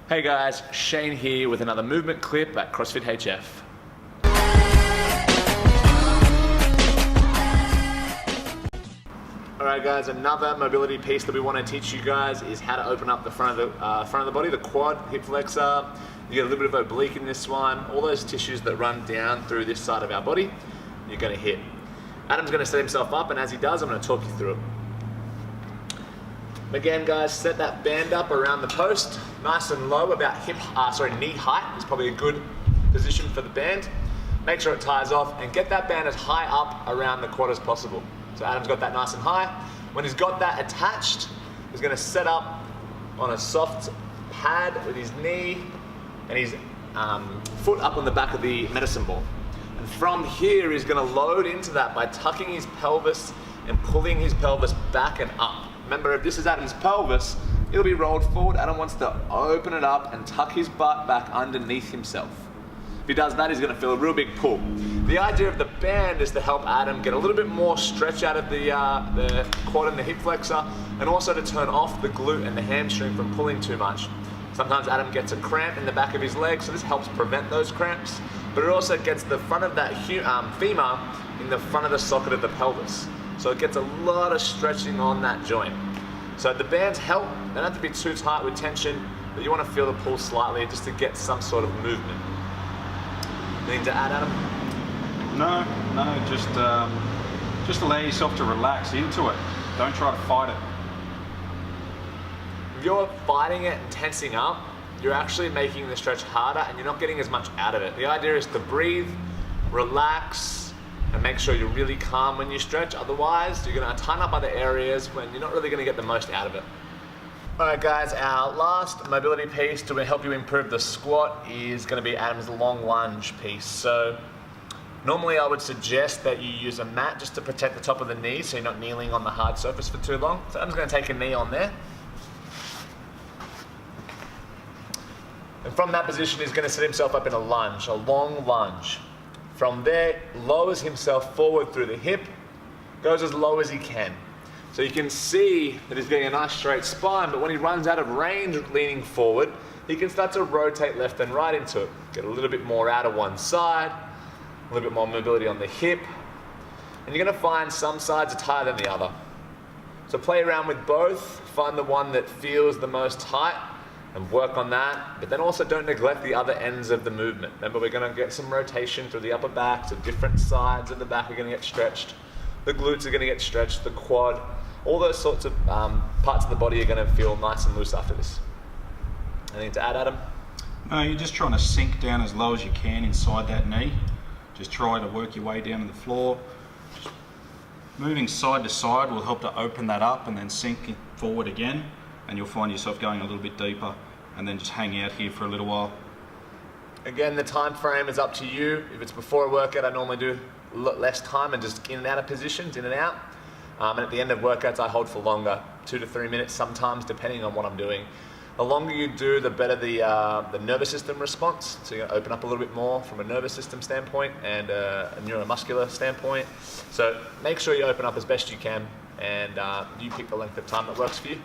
Hey guys, Shane here with another movement clip at CrossFit HF. Alright guys, another mobility piece that we want to teach you guys is how to open up the front of the body, the quad, hip flexor. You get a little bit of oblique in this one, all those tissues that run down through this side of our body, you're going to hit. Adam's going to set himself up, and as he does, I'm going to talk you through it. Again guys, set that band up around the post, nice and low, about knee height is probably a good position for the band. Make sure it ties off and get that band as high up around the quad as possible. So Adam's got that nice and high. When he's got that attached, he's going to set up on a soft pad with his knee and his foot up on the back of the medicine ball. And from here, he's going to load into that by tucking his pelvis and pulling his pelvis back and up. Remember, if this is Adam's pelvis, it'll be rolled forward. Adam wants to open it up and tuck his butt back underneath himself. If he does that, he's going to feel a real big pull. The idea of the band is to help Adam get a little bit more stretch out of the quad and the hip flexor, and also to turn off the glute and the hamstring from pulling too much. Sometimes Adam gets a cramp in the back of his leg, so this helps prevent those cramps, but it also gets the front of that femur in the front of the socket of the pelvis. So it gets a lot of stretching on that joint. So the bands help. They don't have to be too tight with tension, but you want to feel the pull slightly just to get some sort of movement. Anything to add, Adam? No, just allow yourself to relax into it. Don't try to fight it. If you're fighting it and tensing up, you're actually making the stretch harder and you're not getting as much out of it. The idea is to breathe, relax, and make sure you're really calm when you stretch. Otherwise, you're going to tighten up other areas when you're not really going to get the most out of it. Alright guys, our last mobility piece to help you improve the squat is going to be Adam's long lunge piece. So normally I would suggest that you use a mat just to protect the top of the knee so you're not kneeling on the hard surface for too long. So Adam's going to take a knee on there. And from that position he's going to set himself up in a lunge, a long lunge. From there, lowers himself forward through the hip, goes as low as he can. So you can see that he's getting a nice straight spine, but when he runs out of range leaning forward, he can start to rotate left and right into it. Get a little bit more out of one side, a little bit more mobility on the hip, and you're going to find some sides are tighter than the other. So play around with both, find the one that feels the most tight, and work on that, but then also don't neglect the other ends of the movement. Remember, we're going to get some rotation through the upper back, so different sides of the back are going to get stretched. The glutes are going to get stretched, the quad, all those sorts of parts of the body are going to feel nice and loose after this. Anything to add, Adam? No, you're just trying to sink down as low as you can inside that knee. Just try to work your way down to the floor. Just moving side to side will help to open that up and then sink it forward again, and you'll find yourself going a little bit deeper, and then just hang out here for a little while. Again, the time frame is up to you. If it's before a workout, I normally do a lot less time and just in and out of positions, in and out. And at the end of workouts, I hold for longer, 2 to 3 minutes sometimes, depending on what I'm doing. The longer you do, the better the nervous system response. So you're going to open up a little bit more from a nervous system standpoint and a neuromuscular standpoint. So make sure you open up as best you can, and you pick the length of time that works for you.